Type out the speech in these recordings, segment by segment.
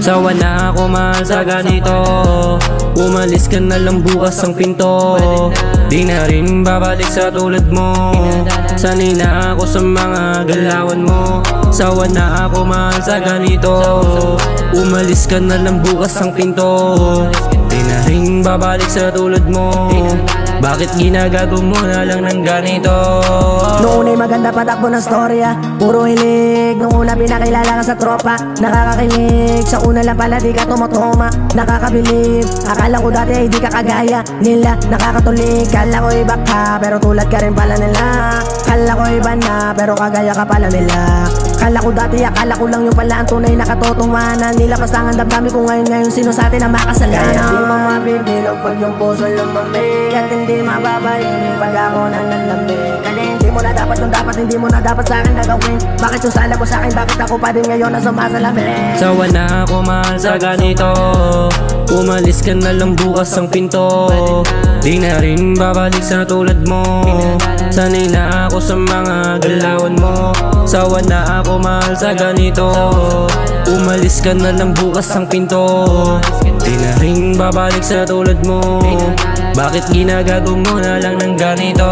Sawa na ako mahal sa ganito. Umalis ka na lang bukas ang pinto. Di na rin babalik sa tulad mo. Sanay na ako sa mga galawan mo. Sawa na ako mahal sa ganito. Umalis ka na lang bukas ang pinto. Di na rin babalik sa tulad mo. Bakit ginagago mo na lang ng ganito? Noong una'y maganda patakbo ng storya, puro hilig. Noong una pinakilala ka sa tropa, nakakakilig. Sa una lang pala di ka tumutuma, nakakabilib. Akala ko dati ay di ka kagaya nila, nakakatulig. Kala ko iba ka, pero tulad ka rin pala nila. Kala ko iba na, pero kagaya ka pala nila. Kala ko dati, akala ko lang yung pala ang tunay na katotohanan. Nilapastangan damdami ko ngayon sino sa atin ang makasalanan. Kaya di mo mapipilog pag yung puso lumamig. At hindi mababayin pag ako nanlalamig. Kaya hindi mo na dapat yung dapat, hindi mo na dapat sa akin nagawin. Bakit yung sala mo sa akin, bakit ako pa din ngayon na sumasalamin? Sawa na ako mahal sa ganito. Umalis ka na lang bukas ang pinto. Di na rin babalik sa tulad mo. Sanay na ako sa mga galawan mo. Sawa na ako mahal sa ganito. Umalis ka na lang bukas ang pinto. Di na rin babalik sa tulad mo. Bakit ginagago mo na lang ng ganito?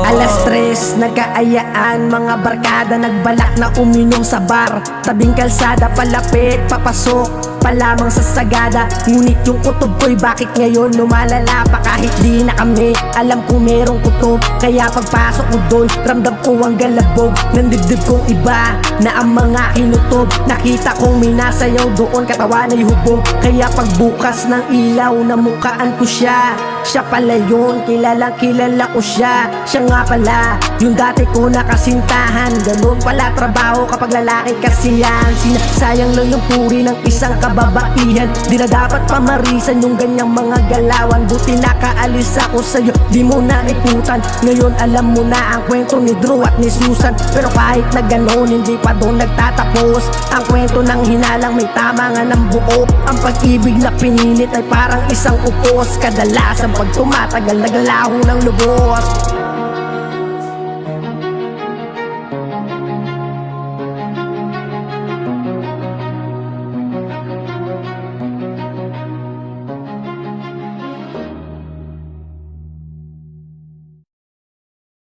Alas 3, nagkaayaan, mga barkada nagbalak na uminom sa bar. Tabing kalsada, palapit, papasok pa lamang sa sagada. Ngunit yung kutob ko'y bakit ngayon lumalala pa kahit di na kami alam kung merong kutob. Kaya pagpasok ko doon, ramdam ko ang galabog ng dibdib kong iba na ang mga hinutob. Nakita kong minasayaw doon, katawan ay hubog. Kaya pagbukas ng ilaw, namukaan ko siya. Siya pala yun, kilalang kilala ko siya. Siya nga pala, yung dati ko nakasintahan. Ganun pala trabaho kapag lalaki kasi yan. Sinasayang lang yung puri ng isang kababaihan. Di na dapat pamarisan yung ganyang mga galawan. Buti nakaalis ako sa'yo, di mo na iputan. Ngayon alam mo na ang kwento ni Drew at ni Susan. Pero kahit na ganun, hindi pa doon nagtatapos. Ang kwento ng hinalang may tama nga ng buo. Ang pag-ibig na pinilit ay parang isang upos. Kadalasan pag tumatagal, naglalaho ng lubos.